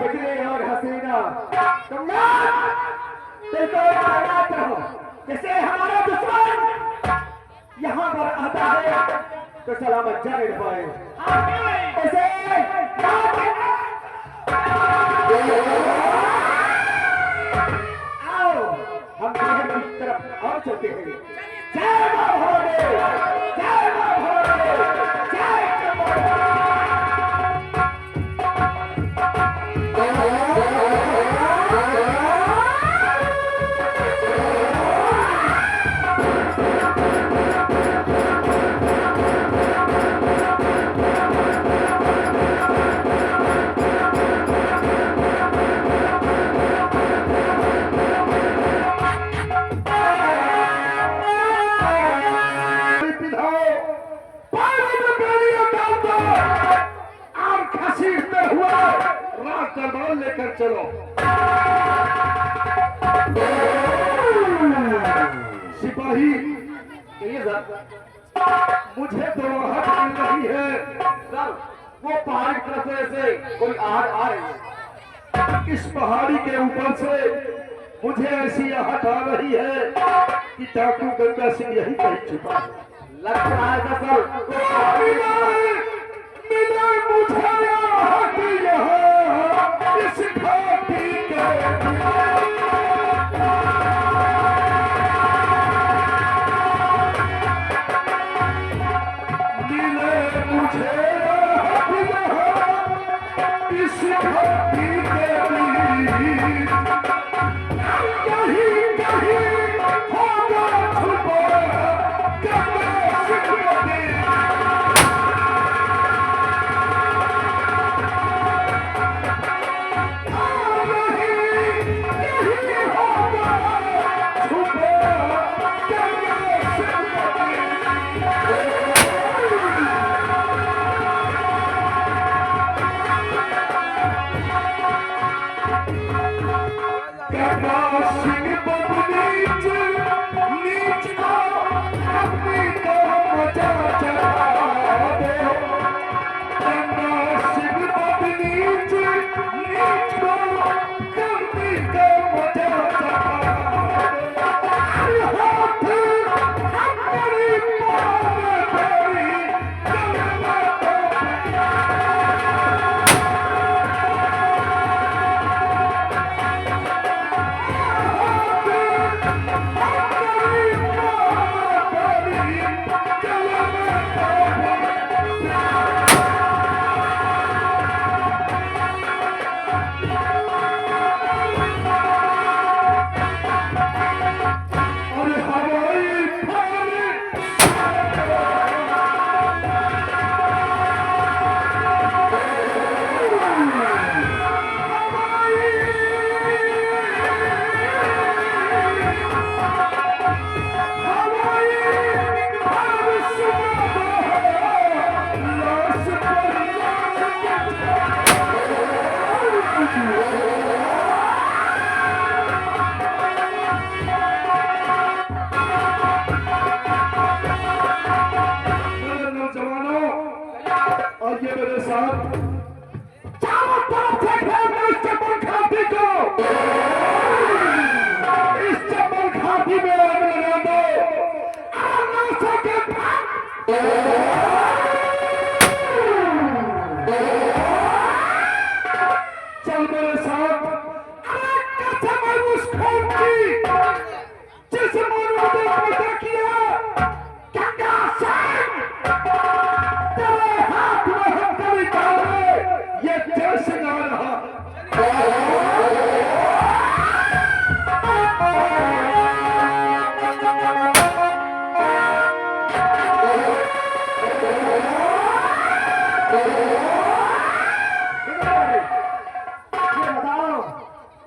बिजली और हसीना तुम बिल्कुल तैनात रहो। जैसे हमारा दुश्मन यहाँ पर आता है तो सलामत जाने न पाए। ऐसे आओ हम शहर की तरफ और चलते हैं। जय मां भवानी, जय मां भवानी, जय चंपा। लेकर चलो सिपाही। मुझे तो आहट मिल रही है सर। वो पहाड़ी की तरफ से कोई आहट आ रही है। इस पहाड़ी के ऊपर से मुझे ऐसी आहट आ रही है कि डाकू गंगा सिंह यही कहीं छुपा है। लग रहा है सर मिले मुझे आहट यहाँ इस घाटी के मिले मुझे आहट यहाँ इस घाटी के कहीं कहीं होगा छुपा गंगा सिंह के।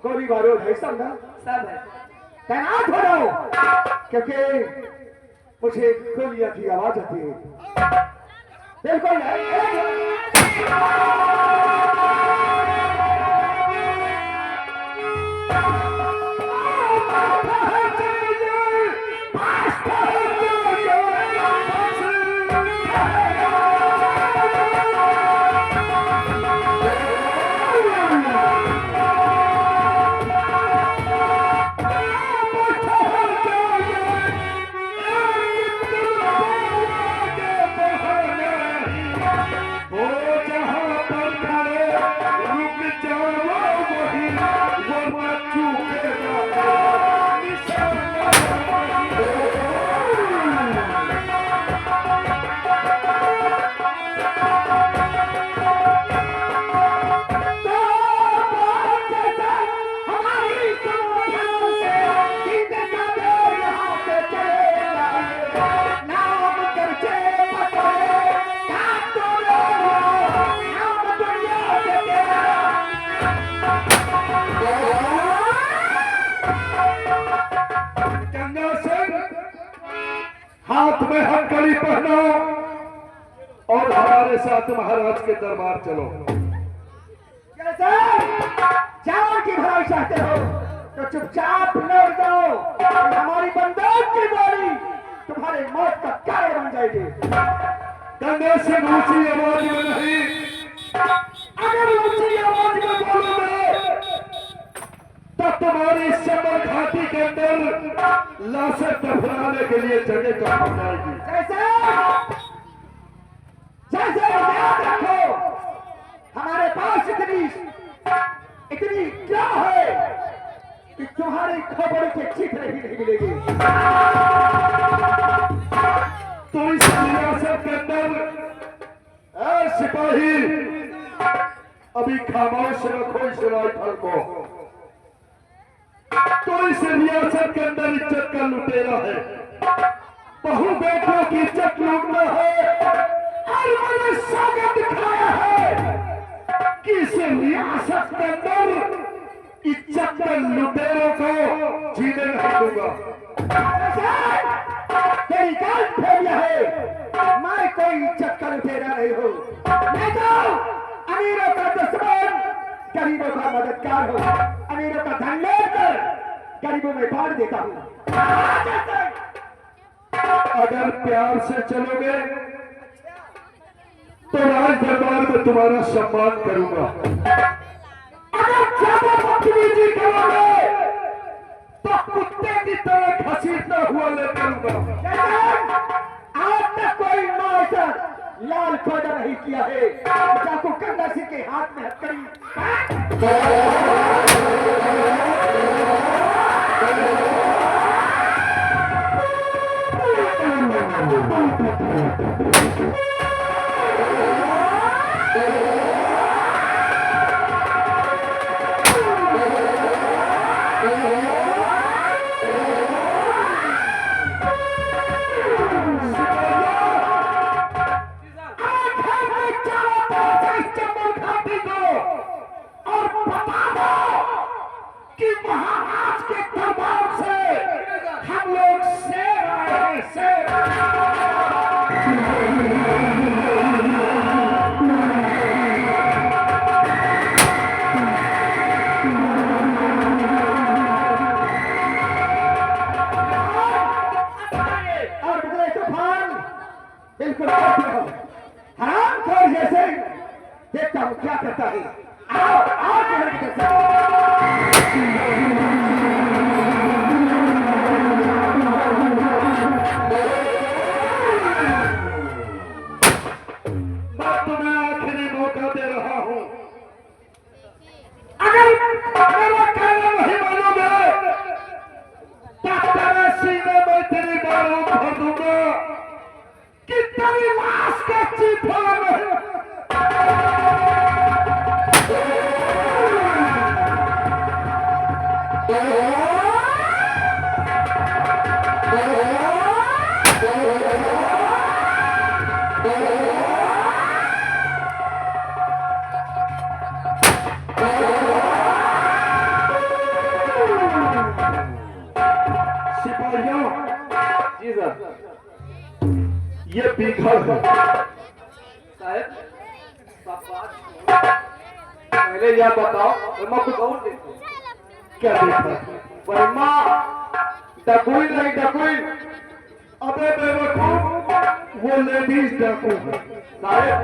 गोली बारूद है सब ना, सब है। तैनात हो जाओ क्योंकि मुझे गोलियां की आवाज आती है। बिल्कुल हो जहां पर खड़े रुक जाओ वही वरना चूकेगा निशाना हाथ में हथकड़ी पहनो और हमारे साथ महाराज के दरबार चलो। जाओ की भलाई चाहते हो तो चुपचाप लौट जाओ, हमारी बंदूक की गोली तुम्हारे मौत का कारण बन जाएगी। गंगा से ऊंची आवाज में नहीं, अगर ऊंची आवाज में बोलोगे तो तुम्हारी समर घाटी के अंदर लाशें दफनाने के लिए जगह कम हो जाएगी। जैसे याद रखो, हमारे पास इतनी क्या है कि तुम्हारी खबर के चित्र भी नहीं मिलेगी। तो इस रियासत के अंदर सिपाही अभी खामोश रखो इस राइफल को। तो इस रियासत के अंदर इज्जत का लुटेरा है, बहु बेटों की इज्जत लूटना है और मैंने साबित दिखाया है कि इस रियासत के अंदर इज्जत के लुटेरों को जीने नहीं दूंगा। तेरी गलत फहमिया है, मैं कोई इज्जत का लुटेरा नहीं हूँ। मैं तो अमीरों का दुश्मन, गरीबों का मददगार हूँ। अमीरों का धन लेकर गरीबों में बांट देता हूँ। अगर प्यार से चलोगे तो राज दरबार में तुम्हारा सम्मान करूंगा। अगर ज्यादा बदतमीजी करोगे तो कुत्ते की तरह घसीटता हुआ ले करूंगा। आज तक कोई मास्टर लाल खोजा नहीं किया है। जाको गंगा सिंह के हाथ में हथकड़ी। कि महाराज के दरबार से हम लोग शेर आए हैं, शेर। और बदले तूफान बिल्कुल हराम खोर जैसे देखता हूँ क्या करता है। आओ आओ मैं तुम्हें आखिरी मौका दे रहा हूं। अगर मेरा कहना नहीं मानोगे तो तेरे सीने में तेरी बारूद भर दूंगा कि तेरी लाश का चीफा नहीं। सिपाहियों, जी सर, ये पीखल है। साहब पहले यह बताओ वर्मा को कौन देखो? क्या देखा? वर्मा डकुई नहीं डकुई। अबे बेवकूफ, वो लेडीज डाकू है। साहब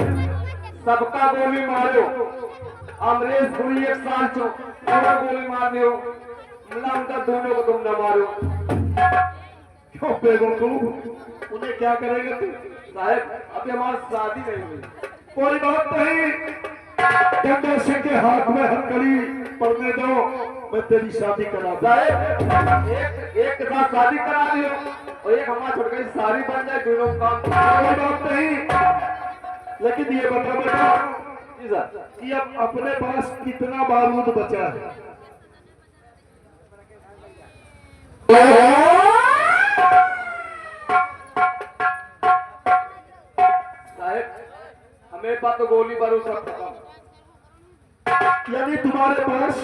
सबका गोली मारो। अमरीश गुरी एक साल चो दोनों गोली मारने हो, मतलब उनका दोनों को तुम न मारो। क्यों बेवकूफ, उन्हें क्या करेगा तू? साहब अभी हमारी शादी नहीं हुई। कोई बात नहीं, गंगा सिंह के हाथ में हथकड़ी पड़ने दो, मैं तेरी शादी करा दूं। साहब एक के साथ शादी करा दियो और एक हमारा छोड़ के सारी बन जाए, दोनों काम। कोई बात नहीं, लेकिन ये बता बेटा जी सर। कि अब अपने पास कितना बारूद बचा है? साहब हमें पास तो गोली बारूद सब खत्म। यानी तुम्हारे पास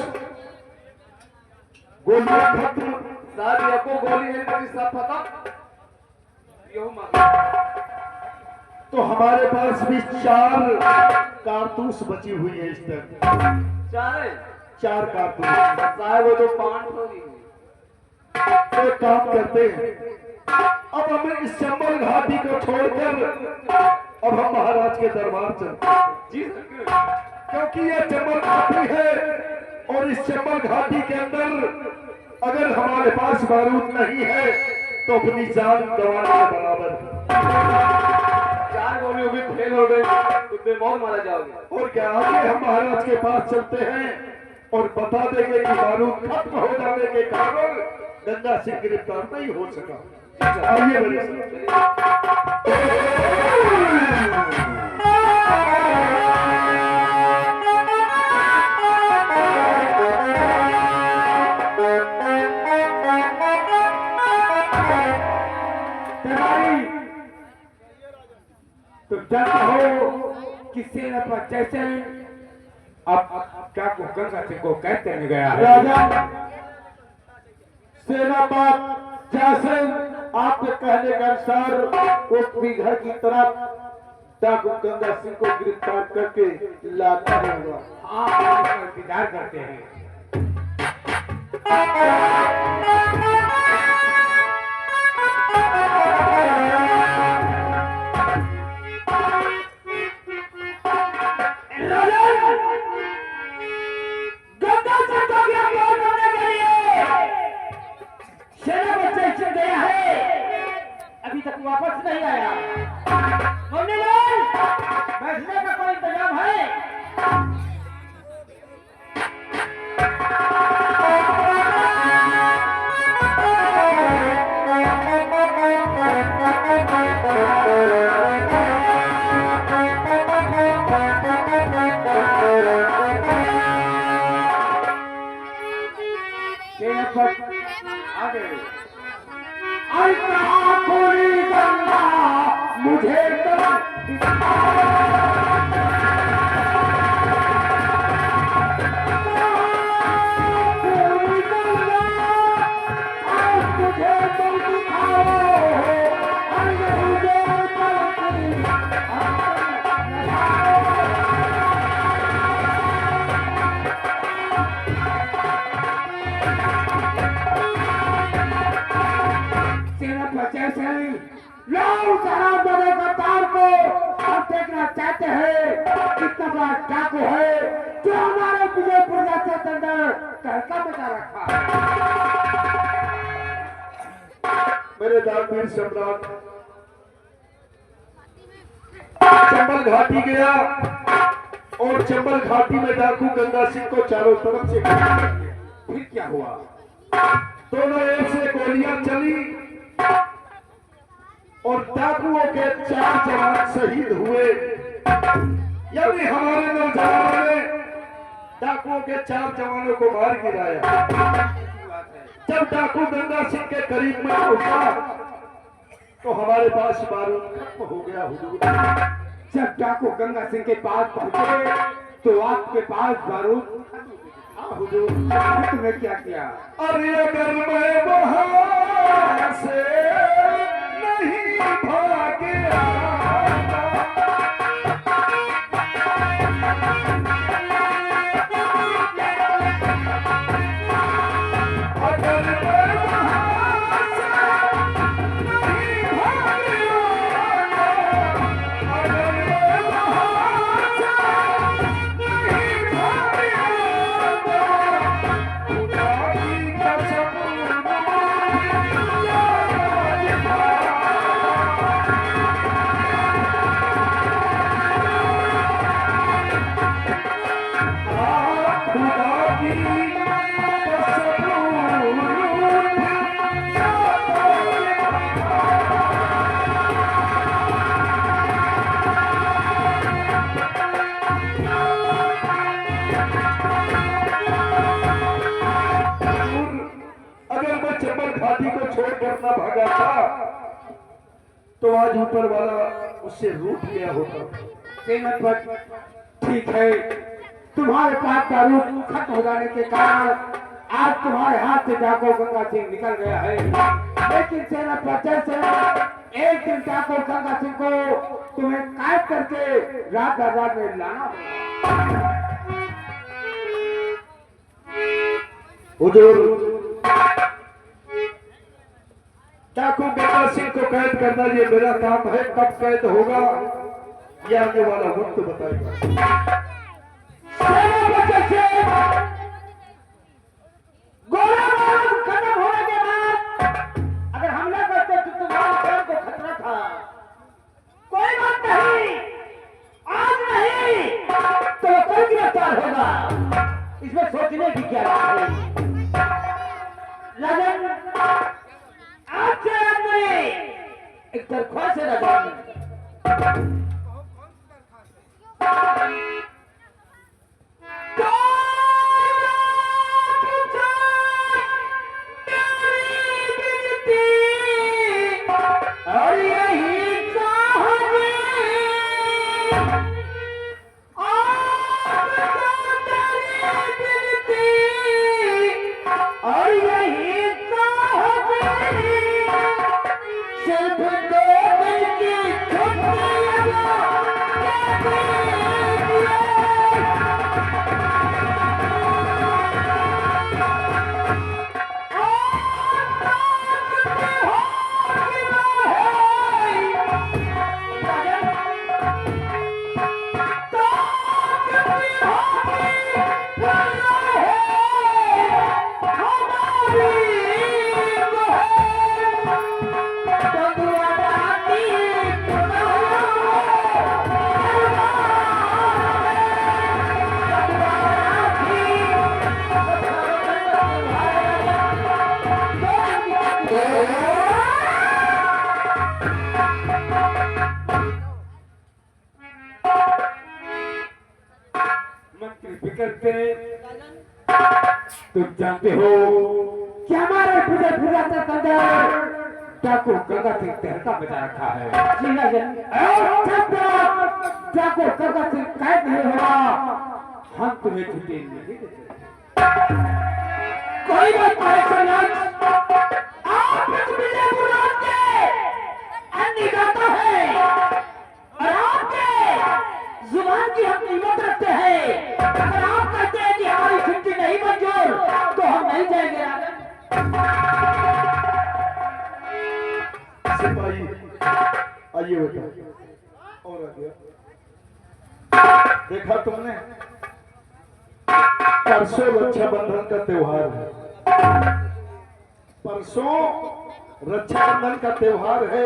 गोलियां खत्म? साहब ये को गोली नहीं लगी, सब खत्म। यो मांग तो हमारे पास भी 4 कारतूस बची हुई है इस तरह। चाहे 4 कारतूस। साहब वो तो 500 नहीं हुई। तो एक काम करते हैं, अब हमें इस चंबल घाटी को छोड़कर अब हम महाराज के दरबार चलते हैं। जी सर। क्योंकि ये चंबल घाटी है और इस चंबल घाटी के अंदर अगर हमारे पास बारूद नहीं है तो अपनी जान गंवाने के बराबर है। 4 गोलियों भी फेल हो गई तो बेमौत मारा जाओगे। और क्या, आगे हम महाराज के पास चलते हैं और बता देंगे कि बारूद खत्म हो जाने के कारण गंगा सिंह गिरफ्तार नहीं हो सका। आइए मेरे साथ। तो जानते हो कि सेना पर जैसे अब क्या को गंगा सिंह को कैद करने गया है। राजा सेनापत जैसे आपके कहने के अनुसार वो घर की तरफ डाकू गंगा सिंह को गिरफ्तार करके लाता होगा। हाँ, इंतजार करते हैं। अभी तक वापस नहीं आया। मुन्नीलाल, बैठने का कोई इंतजाम है? मुझे चाहते हैं कितना बड़ा डाकू है जो हमारे विजयपुर जैसे अंदर तहलका मचा रखा है। मेरे दानवीर सम्राट चंबल घाटी गया और चंबल घाटी में डाकू गंगा सिंह को चारों तरफ से घेर लिया। फिर क्या हुआ? दोनों ओर से गोलियां चली और डाकुओं के 4 जवान शहीद हुए। यानी हमारे नौजवानों ने डाकुओं के 4 जवानों को मार गिराया। जब डाकू गंगा सिंह के करीब में पहुंचा तो हमारे पास बारूद खत्म हो गया। हुजूर, जब डाकू गंगा सिंह के पास पहुंचे तो आपके पास बारूद। हुजूर, तुमने क्या किया? अरे अगर मैं वहां से नहीं भागया घाटी को छोड़कर ना भागा था तो आज ऊपर वाला उससे रूठ गया होता। सेनापति ठीक है, तुम्हारे पास का रूप खत्म हो जाने के कारण आज तुम्हारे हाथ से डाको गंगा सिंह निकल गया है, लेकिन सेनापति से एक दिन डाको गंगा सिंह को तुम्हें कैद करके रात दरबार में लाना होगा। हुजूर, डाकू गंगा सिंह को कैद करना ये मेरा काम है। कब कैद होगा ये आने वाला वक्त बताएगा। गोलाबारूद खत्म होने के बाद अगर हमला करते तो तुम्हारे जान को खतरा था। कोई बात नहीं, आज नहीं तो कल गिरफ्तार होगा, इसमें सोचने की क्या बात है। राजन, आज से आज नहीं, एक दरख्वास्त है राजन। और यही चाहते और यही चाहते सिर्फ दो दिन की छुट्टियां तुम जानते हो कि हमारे पूरे पूरा डाकू गंगा सिंह तहलका बचा रखा है। जी राजन, और जब तक डाकू गंगा सिंह कैद नहीं होगा हम तुम्हें छुट्टी नहीं देंगे। कोई बात नहीं, आप इस विजयपुर राज के अन्नदाता हैं और आपके जुबान की हम कीमत रखते हैं। अगर आप कहते हैं कि हमारी छुट्टी नहीं मंजूर तो हम नहीं जाएंगे। सिपाही आइए बेटा, और आ गया। देखा तुमने, परसों रक्षाबंधन का त्योहार है। परसों रक्षाबंधन का त्योहार है।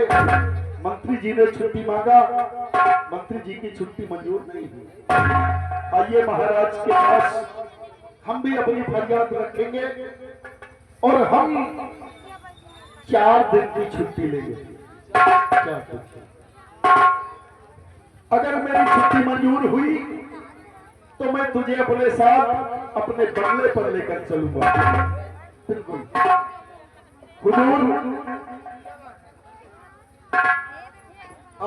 मंत्री जी ने छुट्टी मांगा, मंत्री जी की छुट्टी मंजूर नहीं हुई। आइए महाराज के पास, हम भी अपनी फरियाद रखेंगे और हम 4 दिन की छुट्टी लेंगे। 4 दिन। अगर मेरी छुट्टी मंजूर हुई तो मैं तुझे अपने साथ अपने बंगले पर लेकर चलूंगा। बिल्कुल। हुजूर,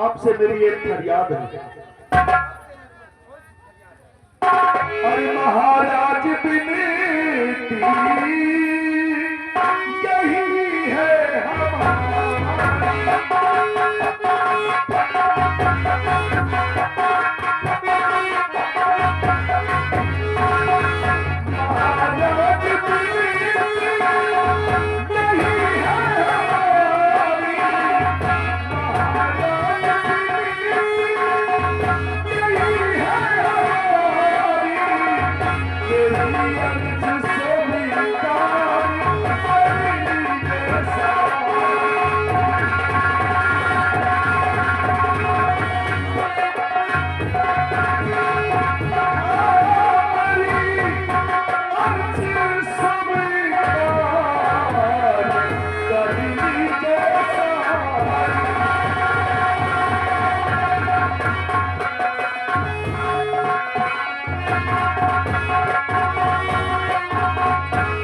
आपसे मेरी एक फरियाद है। अरे महाराज विनती यही है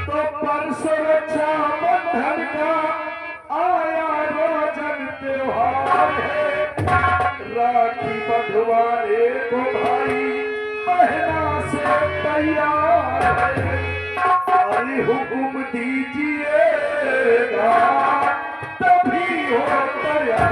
तो परसों रक्षाबंधन का राखी बंधवाने को भाई बहना से तैयार है। अरे हुक्म दीजिएगा तभी हो तैयार।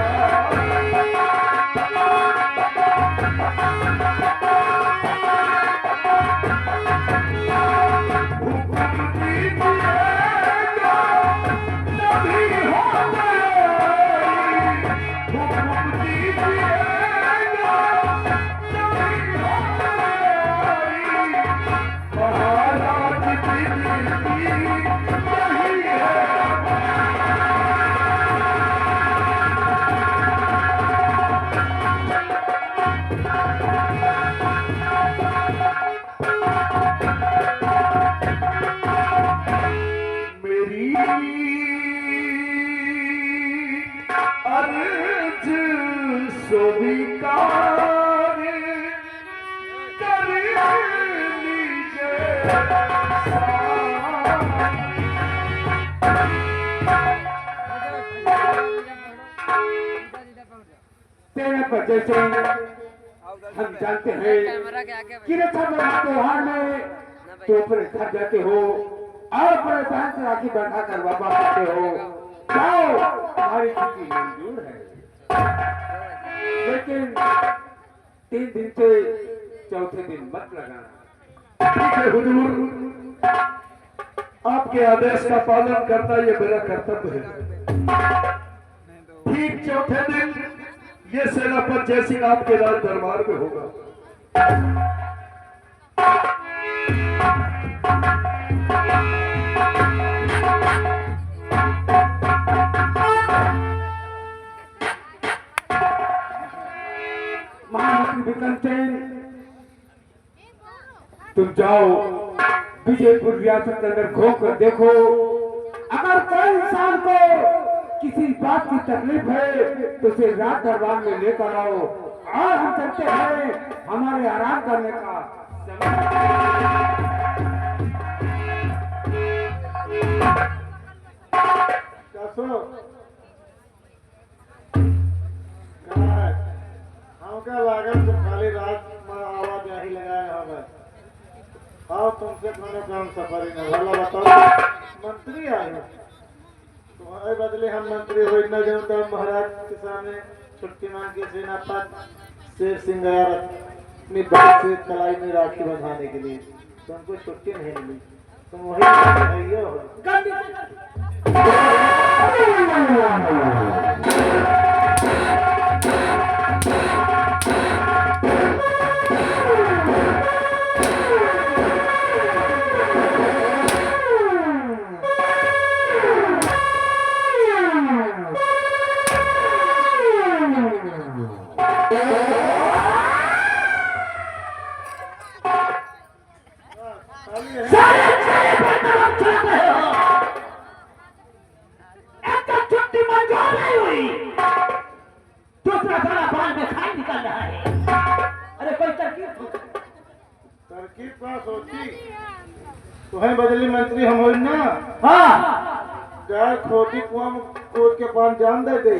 अर्ज स्वीकार कर लीजिए। तेरे वजह से हम जानते हैं कि रक्षाबंधन त्योहार में तो अपने घर जाते हो और अपने बहन से राखी बंधा कर वापस आते हो। जाओ, हमारी छुट्टी मंजूर है, लेकिन 3 दिन से चौथे दिन मत लगाना। ठीक है हुजूर, आपके आदेश का पालन करना ये मेरा कर्तव्य है। ठीक चौथे दिन ये सेनापति जयसिंह आपके राज दरबार में होगा। महामंत्री विक्रम सिंह, तुम जाओ विजयपुर रियासत के अंदर घूम कर देखो, अगर कोई इंसान को किसी बात की तकलीफ है तो उसे रात दरबार में लेकर आओ और हम चलते हैं हमारे आराम करने का हमका लागत तो खाली रात में आवाज यही लगाया होगा। आओ तुमसे कोनो काम सफारी न भला बताओ, मंत्री आए तो अरे बदले हम मंत्री हो न जाऊं तो महाराज के सामने छुट्टी मांग के सेनापति शेर सिंह गया अपनी बात से कलाई में राखी बंधाने के लिए, तो उनको छुट्टी नहीं मिली। तुम वही हो तरकीब का सोची तुम्हें बदली मंत्री हम हो ना। हाँ, क्या खोटी कुआं में कूद के पान जान दे गई।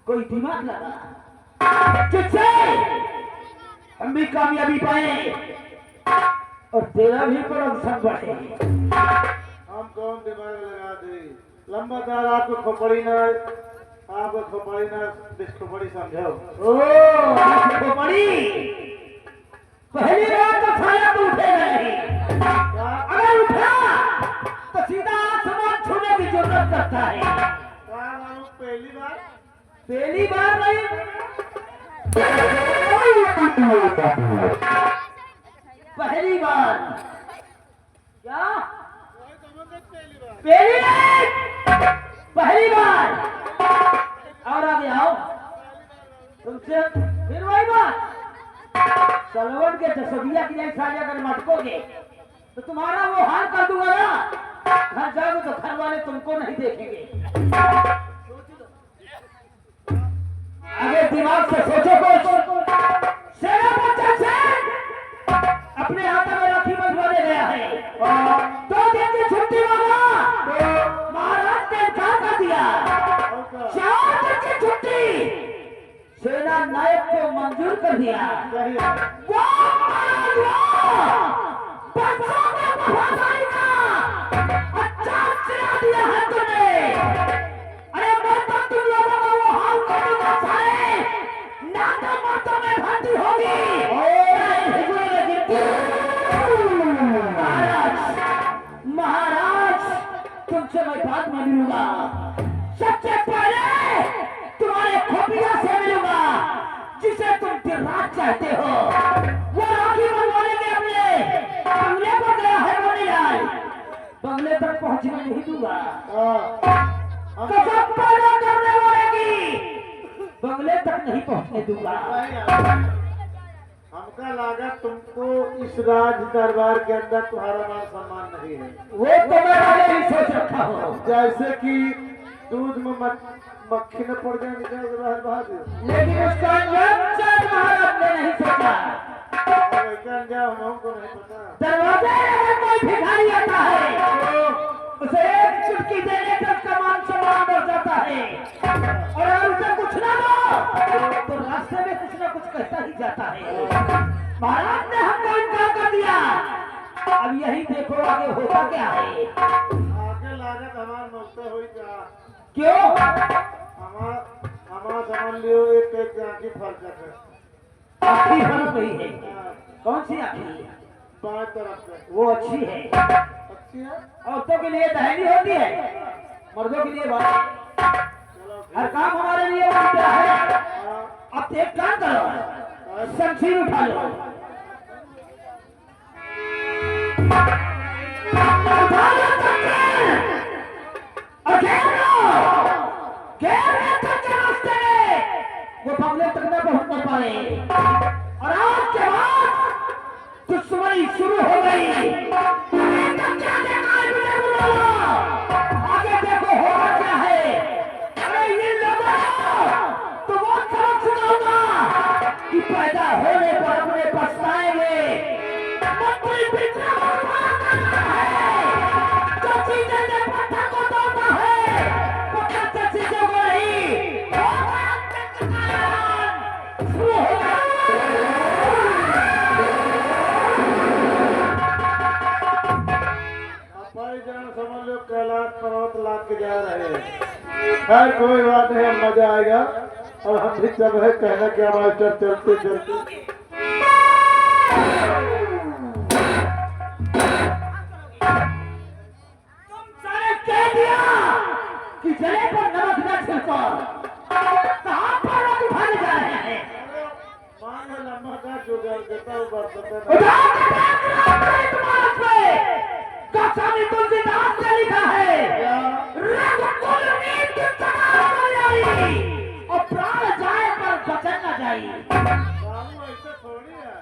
कोई दिमाग लगा जिससे हम भी कामयाबी पाए और तेरा भी प्रोडक्शन बढ़े। हम कौन दिमाग लगा दे, लंबा दार आपको खोपड़ी ना, आपको खोपड़ी ना खोपड़ी समझो। ओ खोपड़ी, पहली बार तो खाया तो उठेगा नहीं, अगर उठा तो सीधा आसमान छूने की जरूरत करता है। पहली बार नहीं, पहली बार क्या? पहली बार और आगे आओ, तुमसे फिर वही बात। सलवन के जसबिया की जैसा अगर मटकोगे तो तुम्हारा वो हाल कर दूंगा ना। घर जाओगे तो घर वाले तुमको नहीं देखेंगे। आगे दिमाग से सोचो कुछ। सेनापति से अपने हाथों में राखी बंधवाने गया है, 2 दिन की छुट्टी मांगा। की छुट्टी सेना नायक को मंजूर कर दिया। सही है। वाह महाराज वाह! बरसों में वफादारी का अच्छा सिला दिया है तुमने। अरे मैं तो तुम लोगों को वो हाल कर दूंगा सारे, नाता माता में भर्ती होगी। महाराज महाराज तुमसे मैं बात मानूंगा। सबसे पहले तुम्हारे खोपिया से मिलूंगा जिसे तुम दिन रात चाहते हो। वो राखी बनवाने के अपने बंगले पर गया है बनीलाल, बंगले तक पहुंचने नहीं दूंगा। कसम पैदा करने वाले की बंगले तक नहीं पहुंचने दूंगा। हमका लगा तुमको इस राज दरबार के अंदर तुम्हारा मान सम्मान नहीं है। वो तो मैं पहले ही सोच रखा हूँ। जैसे कि दूध में मक्खी न पड़ जाए निकल बहा दो। लेकिन उसका अंजाम शायद महाराज ने नहीं सोचा। हमको नहीं पता। दरवाजे में कोई भिखारी आता है, उसे एक चुटकी देने से उसका मान सम्मान बढ़ जाता है, और अगर उसे कुछ ना दो तो रास्ते में कुछ ना कुछ कहता ही जाता है। महाराज ने हमको इनकार कर दिया। अब यही देखो आगे होता क्या है। आगे लागत हमार मलते हुई जा। क्यों? हमारा समझ लियो एक आँखी फर्क है। आखी फर्क नहीं है। कौन सी आखी? बाएं तरफ से। वो अच्छी है। अच्छी है। औरतों के लिए दहली होती है, मर्दों के लिए बात। चलो हर काम हमारे लिए बनता है। हाँ। अब एक काम करो, शमशीर उठा लो। उठा लो शमशीर और घेर लो। घेर लो सबके रास्ते में, वो बंगले तक न पहुंच कर पाए। और आज के बाद दुश्मनी शुरू हो गई। आगे देखो होगा क्या है। अरे ये लोगों तो वो सबक सुनाऊंगा कि पैदा होने पर अपने पछताएंगे। मंत्री बिना जो चीजें ने पत्थर को तोड़ता है, पत्थर से चीजों को नहीं। शुरू होगा। भाई जान समझ लो कैलाश पर्वत लाद के जा रहे हैं। खैर कोई बात नहीं, अब मजा आएगा। और हम भी सब है कहना क्या मास्टर चलते चलते। तुम सारे कह दिया कि जले पर नमक न छिड़को। कहां पर लोग उठाने जा रहे हैं? मान लो लंबा का जुगाड़ देता हूँ बरसते स्वामी तुलसीदास ने लिखा है, रघुकुल नीत सदा बलिहारी, और प्राण जाए पर बचन न जाई। बाबू ऐसा थोड़ी है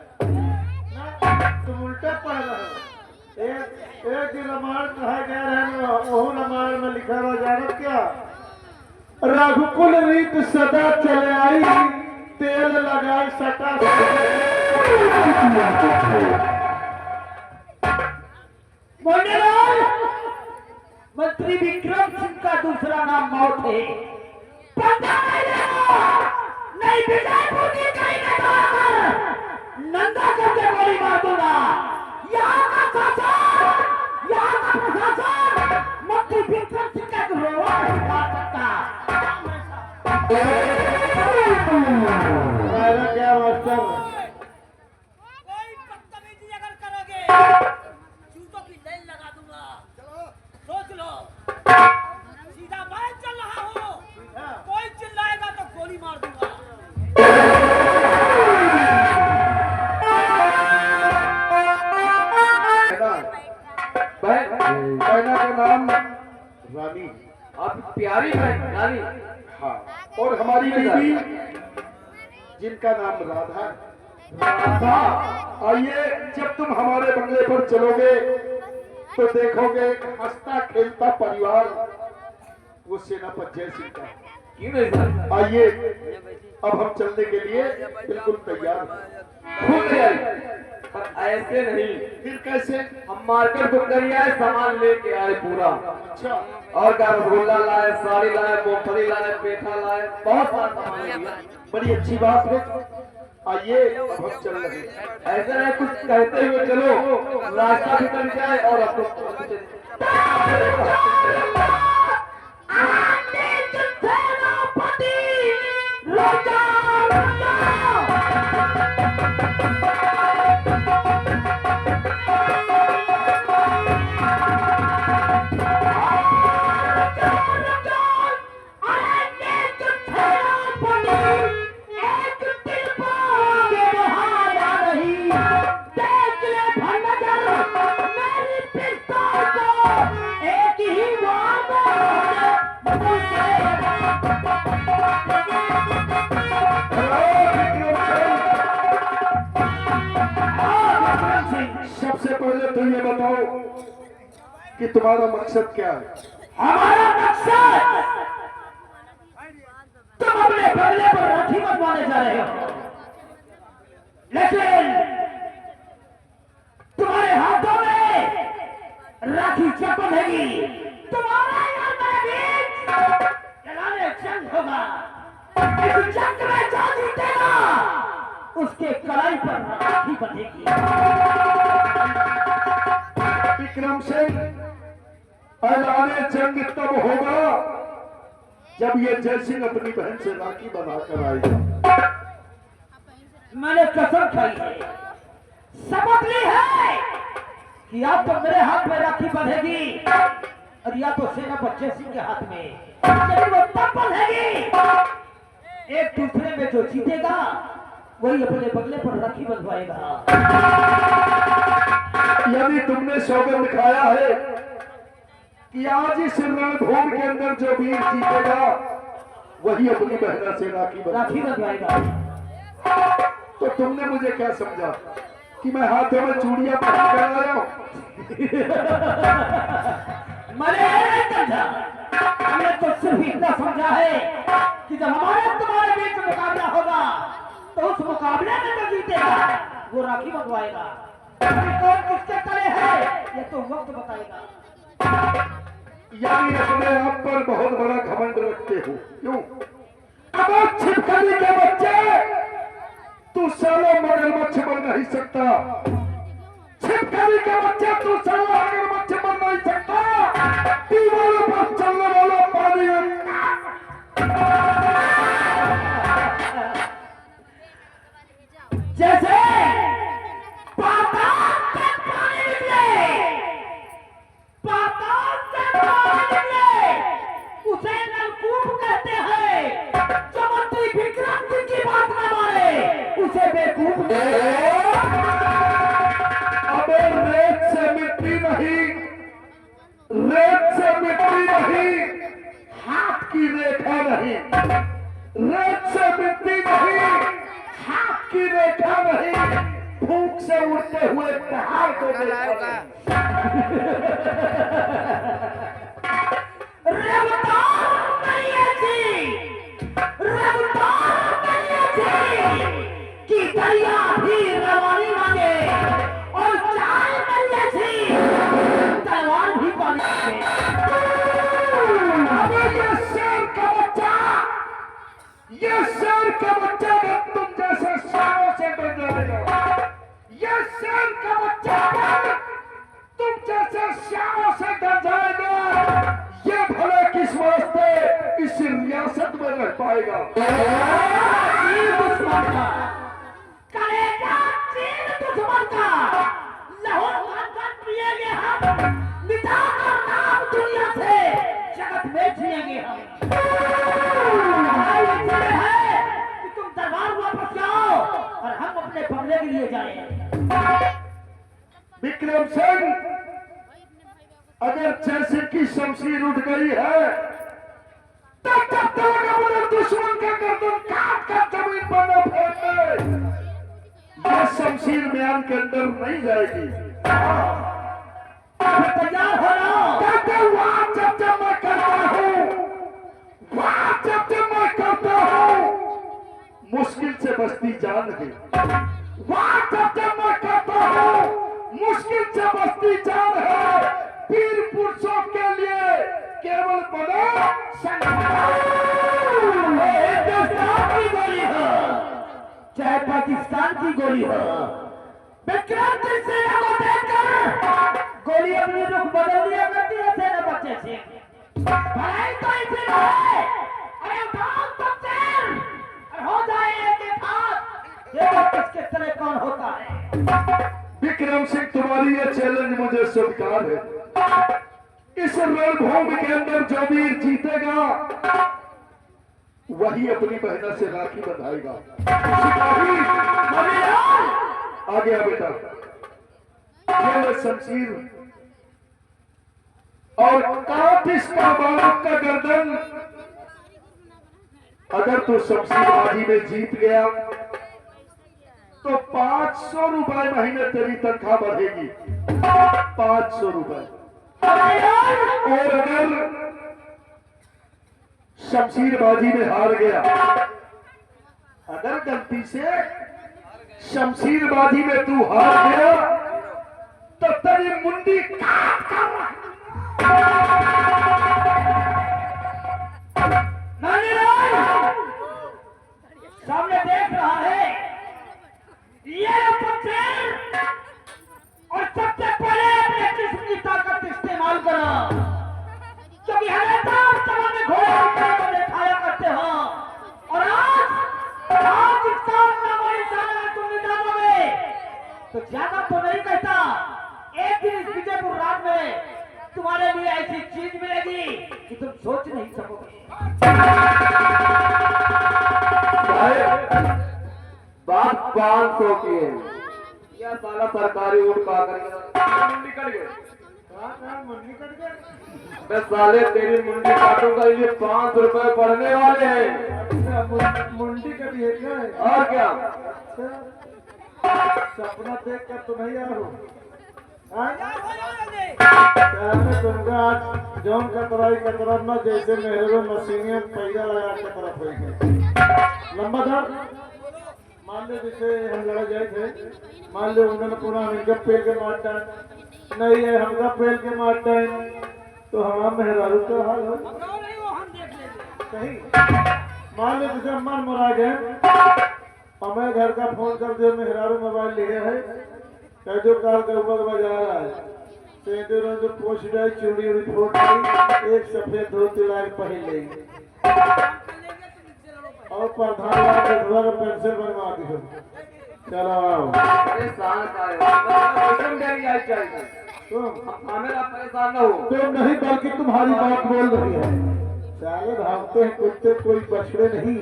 ना, तुम उल्टा पढ़ रहे हो। एक दिन रामायण कहा गया है, वो रामायण में लिखा रहा जाना क्या, रघुकुल रीत सदा चले आई, तेल लगाई सटा। मंडलाल, मंत्री विक्रम सिंह का दूसरा नाम मौत है। पंगा नहीं विजयपुर की कहीं न दौड़ाकर नंदा करके गोली मार दूंगा। यहाँ का शासन, यहाँ का प्रशासन मंत्री विक्रम सिंह का रोवा नहीं मार सकता। क्या मास्टर, कोई बदतमीजी अगर करोगे जूतों की लाइन लगा दूंगा। सोच लो, सीधा मैं चल रहा हूँ, कोई चिल्लाएगा तो गोली मार दूंगा। बहना का नाम रानी। आप प्यारी बहन रानी। हाँ, और हमारी बीवी जिनका नाम राधा। राधा। आइए, जब तुम हमारे बंगले पर चलोगे तो देखोगे एक हंसता खेलता परिवार, वो सेनापति जय सिंह का। क्यों नहीं सर? आइए, अब हम चलने के लिए बिल्कुल तैयार हैं। खूब तैयारी। पर ऐसे नहीं, फिर कैसे? हम मार्केट बुक करिए आए, सामान लेके आए पूरा। अच्छा, और क्या, रसगुल्ला लाए, साड़ी लाए, मूंगफली लाए, पेठा लाए, बहुत सारा सामान लिया। बड़ी अच्छी बात है। आइए अब हम चल रहे हैं। ऐसे नहीं कुछ कहते हुए चलो, रास्ता भी कट जाए और आपको सबसे पहले तो ये बताओ कि तुम्हारा मकसद क्या है? हमारा मकसद, तुम अपने बदले पर राखी बनवाने जा रहे हो, लेकिन तुम्हारे हाथों में राखी जब बंधेगी, तुम्हारा और मेरे बीच चलाने जंग होगा। इस जंग में जो जीतेगा उसके कलाई पर राखी बंधेगी। विक्रम सिंह, ऐलाने जंग तब होगा जब ये जय सिंह अपनी बहन से राखी बनाकर आएगा। मैंने कसम खाई है, शपथ ली है कि या तो मेरे हाथ में राखी बंधेगी और या तो सेनापति जय सिंह के हाथ में, लेकिन वो तब बंधेगी एक दूसरे में जो जीतेगा वही अपने बगले पर राखी बंधवाएगा। यदि तुमने सौगंध खाया है कि आज इस रणभूमि के अंदर जो वीर जीतेगा वही अपनी बहना से राखी बंधवाएगा, तो तुमने मुझे क्या समझा कि मैं हाथों में चूड़ियां पहन कर आया हूं? मैंने ये नहीं समझा, हमने तो सिर्फ इतना समझा है कि जब हमारे तुम्हारे बीच मुकाबला होगा तो उस मुकाबले में जो जीतेगा वो राखी बंधवाएगा। कौन किसके तले है ये तो वक्त बताएगा। यानी अपने आप पर बहुत बड़ा घमंड रखते हो, क्यों? अब छिपकली के बच्चे, तू सालों मगरमच्छ बन नहीं सकता। छिपकली के बच्चे, तू सालों मगरमच्छ बन नहीं सकता। दीवारों पर चलने वाला पानी में जैसे पाताल से पानी निकले, पाताल से पानी निकले, उसे नलकूप कहते हैं। जो मंत्री विक्रम सिंह की बात न माने उसे बेवकूफ अबे रेत से मिट्टी नहीं, रेत से मिट्टी नहीं, हाथ की रेखा नहीं, रेत से मिट्टी नहीं, हाथ की रेखा नहीं, फूंक से उड़ते हुए पहाड़ को देखा। रफ्तार नहीं ऐसी, रफ्तार नहीं ऐसी कि दरिया भी रवानी मांगे और चाल नहीं ऐसी तलवार भी पानी मांगे। अबे ये शेर का बच्चा, ये शेर का बच्चा अगर तुम जैसे शेरों से डर जाएगा, ये शेर का बच्चा अगर तुम जैसे शेरों से डर जाएगा, ये भले किस वास्ते इस रियासत में रह पाएगा। चीन दुश्मन का कलेजा, चीन दुश्मन का लहू खान पिएंगे हम, मिटाकर नाम दुनिया से जगत में जिएंगे हम। है कि तुम दरबार वापस जाओ और हम अपने बंगले के लिए जाएं। विक्रम सिंह, अगर जैसे की शमशीर उठ गई है तब तक तक अपने दुश्मन का गर्दन काट कर जमीन पर न फेंक, यह शमशीर म्यान के अंदर नहीं जाएगी। तैयार हो जाओ। कहते वहां जब जब मैं करता हूं, वहां जब जब मैं करता हूं, मुश्किल से बचती जान है। वहां जब जब मैं करता मुश्किल से बस्ती जान है, वीर पुरुषों के लिए केवल बना हिंदुस्तान की गोली हो चाहे पाकिस्तान की गोली हो, विक्रांत सेना को देखकर गोली अपनी रुख बदल दिया करती है सेना बच्चे से। भलाई तो इसी में है। अरे उठाओ सब शेर और हो जाए एक एक हाथ, देखो किसके तरह कौन होता है। विक्रम सिंह, तुम्हारी ये चैलेंज मुझे स्वीकार है। इस रणभूमि के अंदर जो वीर जीतेगा वही अपनी बहना से राखी बंधाएगा। सिपाही आ गया बेटा, ये ले शमशीर और काट इसका बालक का गर्दन। अगर तू शमशीरबाजी में जीत गया तो 500 रुपए महीने तेरी तनख्वाह बढ़ेगी, 500 रुपए। और अगर शमशीरबाजी में हार गया, अगर गलती से शमशीरबाजी में तू हार गया तो तेरी मुंडी काट कर सामने देख रहा है ये शेर, और सबसे पहले अपने जिस्म की ताकत इस्तेमाल करो, क्योंकि हमेशा समय में घोड़े को दिखाया करते हो। और आज इसका नामो निशाना तुम निकालोगे तो ज्यादा तो नहीं कहता, एक दिन इस विजयपुर रात में तुम्हारे लिए ऐसी चीज मिलेगी कि तुम सोच नहीं सकोगे। बात 500 की है, यह साला सरकारी ऊँट पा करके निकल गए। मुंडी कट गए। मैं साले तेरी मुंडी काटूंगा, ये 5 रुपए पड़ने वाले हैं। मुंडी कटी है क्या? और क्या? सपना देख कर तो नहीं आ रहा हो तुमका आज जौन का तरफ न जैसे मेहरो मशीनियम पहिया लगा के तरफ हुई लंबा था। मान लो जैसे हम लड़ा जाए थे, मान लो उन्होंने पूरा हमका पेल के मारता नहीं है, हमका पेल के मारता है तो हमारा मेहरारू का हाल हो सही। मान लो जैसे अम्मान मरा गए, हमें घर का फोन कर दिया, मेहरारू मोबाइल लिए है, कह जो काल का ऊपर बजा रहा है, जो पोछ रहे चूड़ी उड़ी फोड़ दी, एक सफेद धोती लाग पहन लेंगे और प्रधान का पेंसिल बनवा दी। चलो आओ। परेशान का है, परेशान न हो। तुम नहीं बल्कि तुम्हारी बात बोल रही है। साले भागते हैं कुत्ते कोई बछड़े नहीं,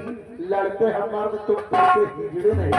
लड़ते हैं मर्द तुम कैसे हिजड़े नहीं।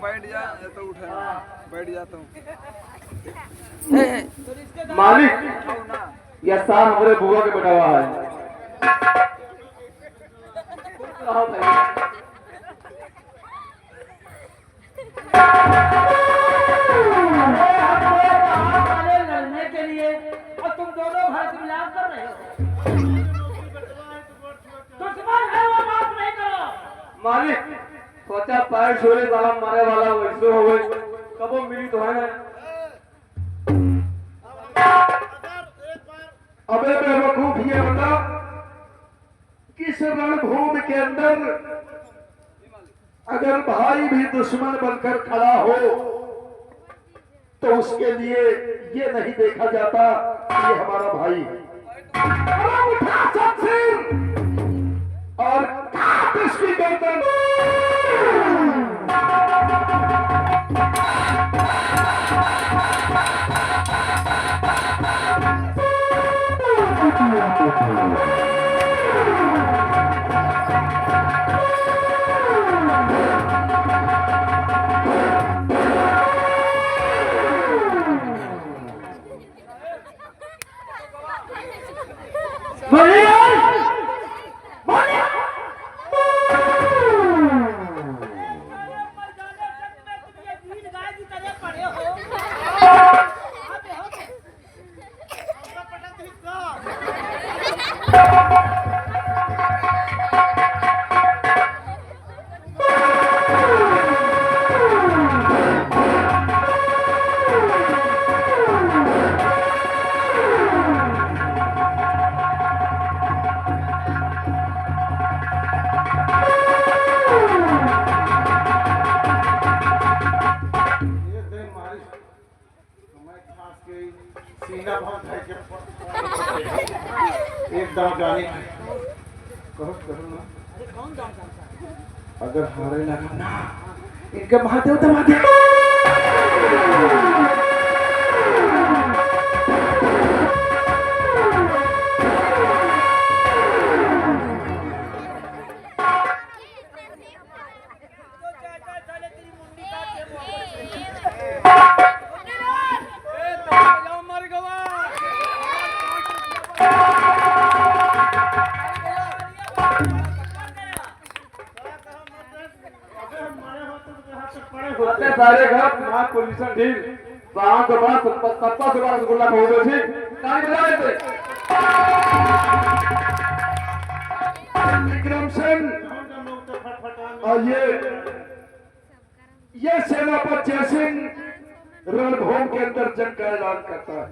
बैठ जा तो उठा बैठ जाता हूँ। मालिक यह सार हमारे बुआ के बेटा हुआ है। लड़ने के लिए और तुम दोनों भाई मिलाप कर रहे हो। दुश्मन है वो बात नहीं करो। मालिक सोचा पैर छोड़े साला मारे वाला वैसे हो गए कबो मिली तो है ना। अबे बेवकूफ ये बता किस रणभूमि के अंदर अगर भाई भी दुश्मन बनकर खड़ा हो तो उसके लिए ये नहीं देखा जाता कि ये हमारा भाई है। उठा शमशीर और काट इसकी गर्दन। एक दांव जाने कहो कहो ना। अगर हारे लगा ना इनके महादेव तो महादेव। अपने सारे घर मां पोजीशन ढील वहां के बाद 70 से 12 रसगुल्ला खो गए थे ताली बजा देते। विक्रम सिंह और ये सेनापति जयसिंह रणभूमि के अंदर जंग का ऐलान करता है।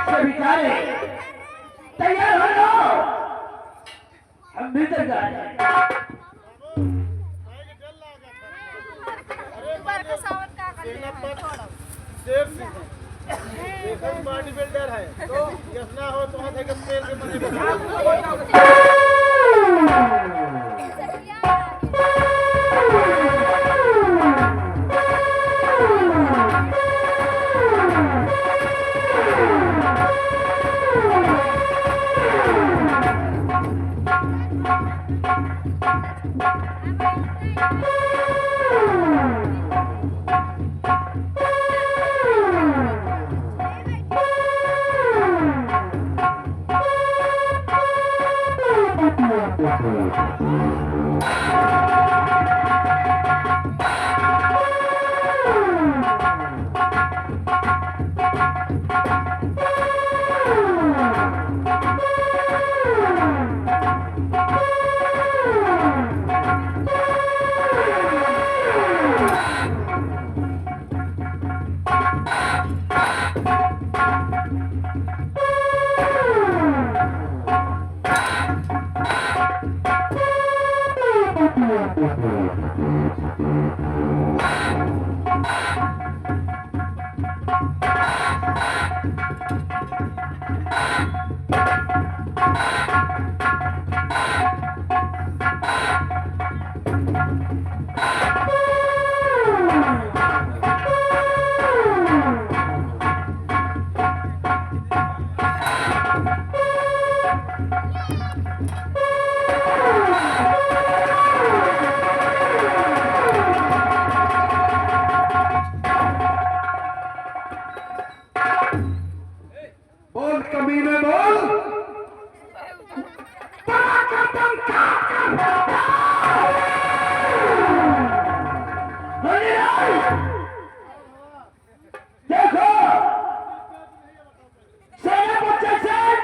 सभी तारे तैयार हो जाओ, हम भीतर जा रहे हैं। बॉडी बिल्डर है तो यसना हो तो हाथ के पेड़ के मने बोल कमीने बोल। देखो सेनापति सिंह,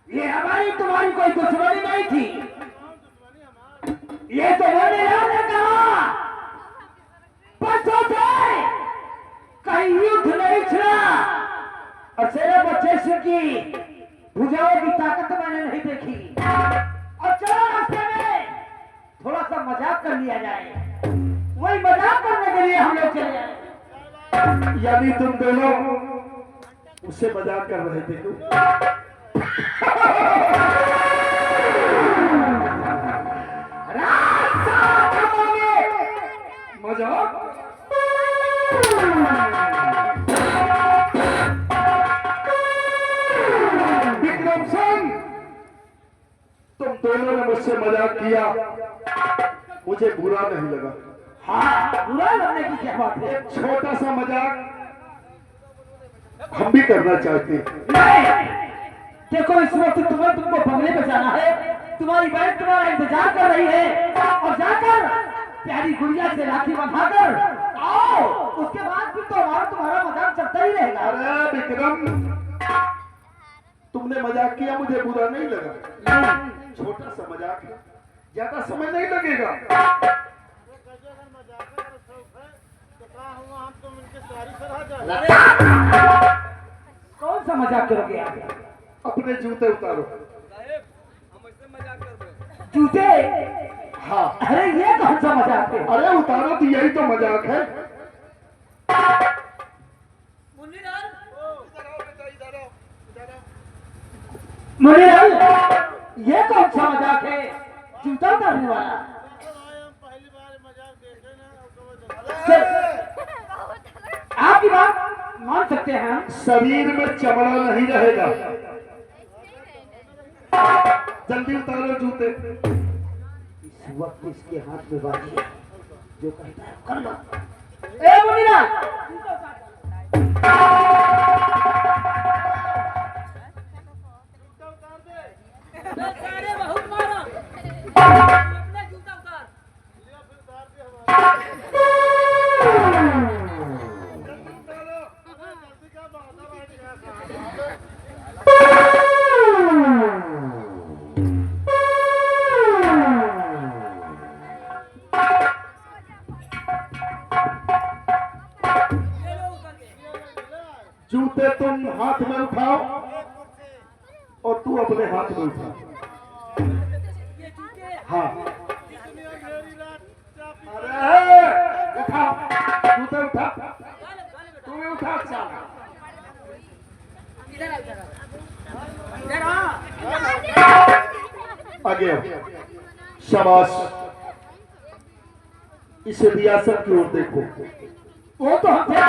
ये हमारी तुम्हारी कोई दुश्मनी नहीं थी। ये तो मुनीलाल ने कहा परसों से कहीं युद्ध नहीं छिड़ा, और सेनापति सिंह की भुजाओं की ताकत मैंने नहीं देखी। और चलो रास्ते में थोड़ा सा मजाक कर लिया जाए, वही मजाक करने के लिए हम लोग चले आए। यानी तुम दोनों उससे मजाक कर रहे थे क्यों? मजाक? विक्रम सिंह, तुम दोनों ने मुझसे मजाक किया, मुझे बुरा नहीं लगा। हाँ, बुरा लगने की क्या बात है? एक छोटा सा मजाक हम भी करना चाहते हैं। नहीं, देखो इस वक्त तुमको बंगले पे जाना है, तुम्हारी बहन तुम्हारा इंतजार कर रही है, और जाकर प्यारी गुड़िया से राखी बंधाकर आओ। उसके बाद फिर तो तुम्हारा मजाक चलता ही रहेगा। अरे विक्रम, तुमने मजाक किया, मुझे बुरा नहीं लगा। छोटा सा मजाक है, ज्यादा समय नहीं लगेगा। कौन सा मजाक करोगे आप? अपने जूते उतारो। हम ऐसे मजाक कर रहे जूते? हाँ, अरे ये कौन सा मजाक है? अरे उतारो, तो यही तो मजाक है। मुन्नीलाल, मुनीलाल, ये कौन सा मजाक है? जूता उतारने वाला? पहली बार मजाक देखे ना। सर, आपकी बात मान सकते हैं हम। शरीर में चमड़ा नहीं रहेगा। जल्दी उतारो जूते। इस वक्त इसके हाथ में बाजी है, जो कहता है कर लो। ए मुनीलाल, सारे बहुत मारा, अपना जूता उतार। जूते तुम हाथ में उठाओ और तू अपने हाथ में उठा। ये जूते हाँ, अरे उठा, जूते उठा, तू भी उठा। साला इधर आ। आगे आओ। शाबाश, इस रियासत की ओर देखो। वो तो हम थे।